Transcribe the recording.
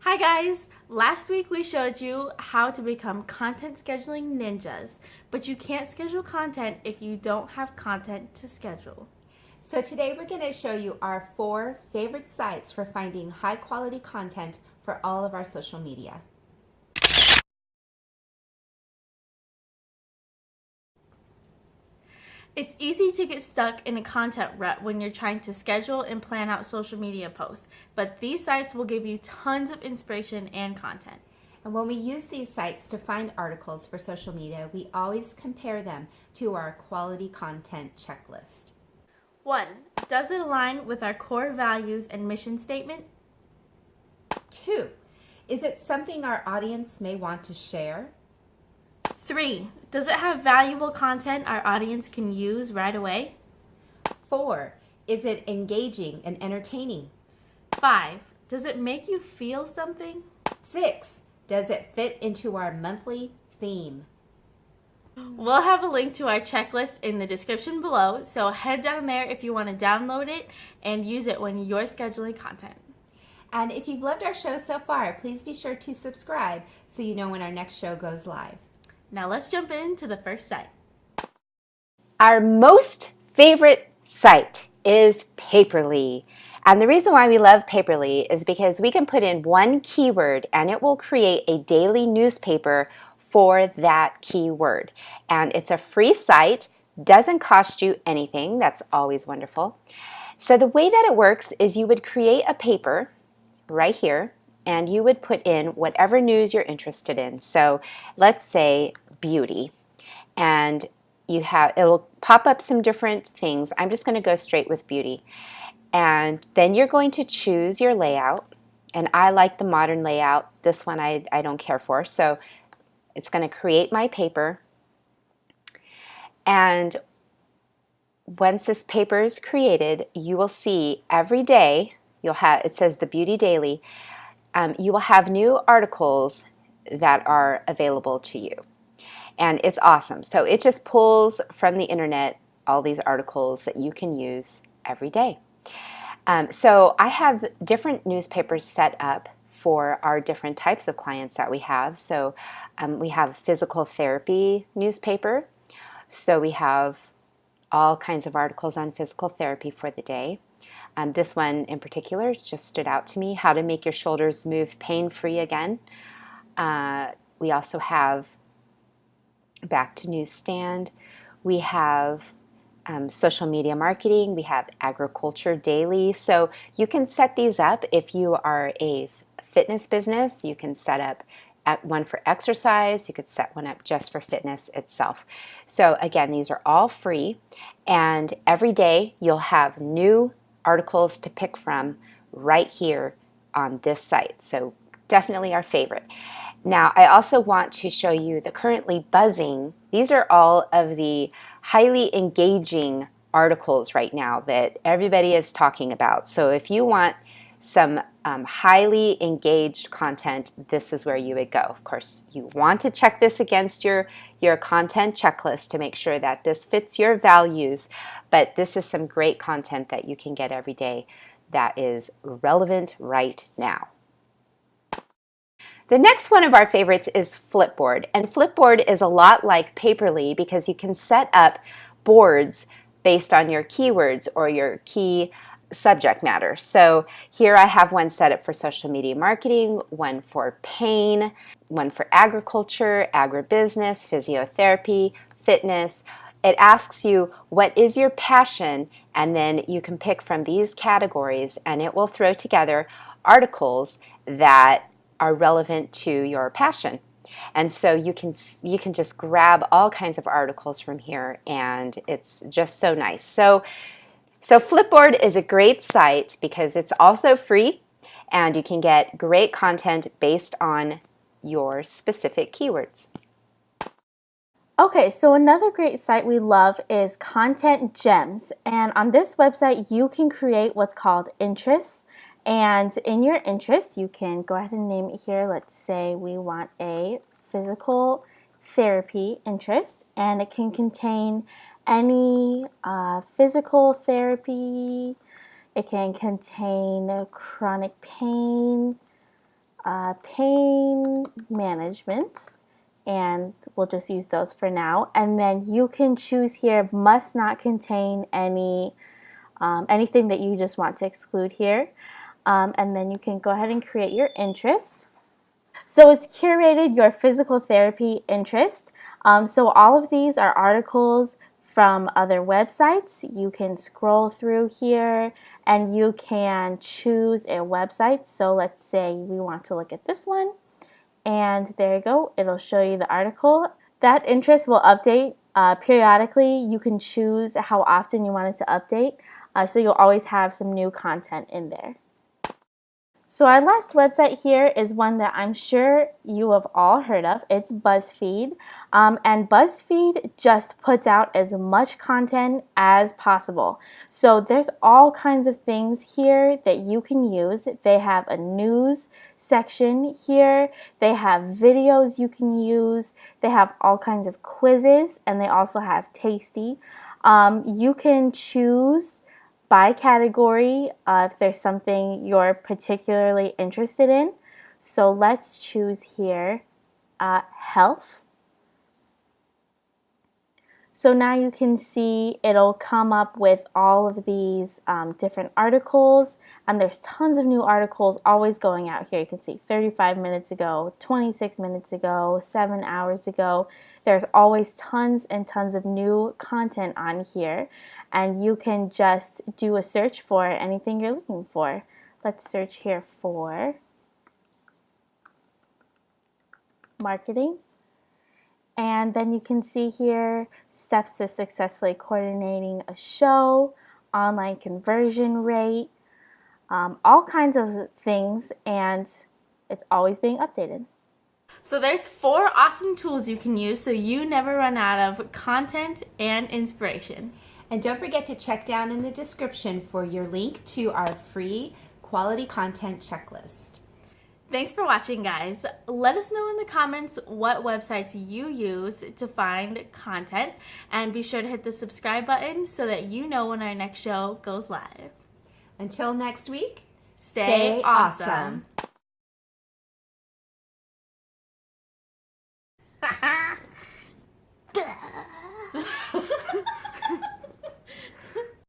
Hi guys! Last week we showed you how to become content scheduling ninjas, but you can't schedule content if you don't have content to schedule. So today we're going to show you our 4 favorite sites for finding high quality content for all of our social media. It's easy to get stuck in a content rut when you're trying to schedule and plan out social media posts, but these sites will give you tons of inspiration and content. And when we use these sites to find articles for social media, we always compare them to our quality content checklist. 1. Does it align with our core values and mission statement? 2. Is it something our audience may want to share? 3. Does it have valuable content our audience can use right away? 4. Is it engaging and entertaining? 5. Does it make you feel something? 6. Does it fit into our monthly theme? We'll have a link to our checklist in the description below, so head down there if you want to download it and use it when you're scheduling content. And if you've loved our show so far, please be sure to subscribe so you know when our next show goes live. Now let's jump into the first site. Our most favorite site is Paperly. And the reason why we love Paperly is because we can put in one keyword and it will create a daily newspaper for that keyword. And it's a free site, doesn't cost you anything. That's always wonderful. So the way that it works is you would create a paper right here and you would put in whatever news you're interested in. So let's say beauty. And it'll pop up some different things. I'm just going to go straight with beauty. And then you're going to choose your layout. And I like the modern layout. This one I don't care for. So it's going to create my paper. And once this paper is created, you will see every day, it says the Beauty Daily, you will have new articles that are available to you. And it's awesome. So it just pulls from the internet all these articles that you can use every day. So I have different newspapers set up for our different types of clients that we have. So we have a physical therapy newspaper. So we have all kinds of articles on physical therapy for the day. This one in particular just stood out to me, how to make your shoulders move pain-free again. We also have Back to Newsstand. We have social media marketing. We have agriculture daily. So you can set these up if you are a fitness business. You can set up one for exercise. You could set one up just for fitness itself. So again, these are all free. And every day you'll have new articles to pick from right here on this site. So definitely our favorite. Now, I also want to show you the currently buzzing. These are all of the highly engaging articles right now that everybody is talking about. So if you want some highly engaged content, this is where you would go. Of course, you want to check this against your content checklist to make sure that this fits your values, but this is some great content that you can get every day that is relevant right now. The next one of our favorites is Flipboard, and Flipboard is a lot like Paperly because you can set up boards based on your keywords or your key subject matter. So here I have one set up for social media marketing, one for pain, one for agriculture, agribusiness, physiotherapy, fitness. It asks you what is your passion, and then you can pick from these categories and it will throw together articles that are relevant to your passion. And so you can just grab all kinds of articles from here and it's just so nice. So Flipboard is a great site because it's also free and you can get great content based on your specific keywords. Okay, so another great site we love is Content Gems. And on this website, you can create what's called interests. And in your interest, you can go ahead and name it here. Let's say we want a physical therapy interest, and it can contain any physical therapy. It can contain chronic pain, pain management, and we'll just use those for now. And then you can choose here, must not contain anything that you just want to exclude here. And then you can go ahead and create your interest. So it's curated your physical therapy interest. So all of these are articles from other websites. You can scroll through here and you can choose a website. So let's say we want to look at this one, and there you go. It'll show you the article. That interest will update periodically. You can choose how often you want it to update. So you'll always have some new content in there. So our last website here is one that I'm sure you have all heard of. It's BuzzFeed. And BuzzFeed just puts out as much content as possible. So there's all kinds of things here that you can use. They have a news section here. They have videos you can use. They have all kinds of quizzes, and they also have Tasty. You can choose by category if there's something you're particularly interested in. So let's choose here health. So now you can see it'll come up with all of these different articles, and there's tons of new articles always going out here. You can see 35 minutes ago, 26 minutes ago, 7 hours ago. There's always tons and tons of new content on here, and you can just do a search for anything you're looking for. Let's search here for marketing. And then you can see here steps to successfully coordinating a show, online conversion rate, all kinds of things, and it's always being updated. So there's 4 awesome tools you can use so you never run out of content and inspiration. And don't forget to check down in the description for your link to our free quality content checklist. Thanks for watching, guys. Let us know in the comments what websites you use to find content, and be sure to hit the subscribe button so that you know when our next show goes live. Until next week, stay awesome.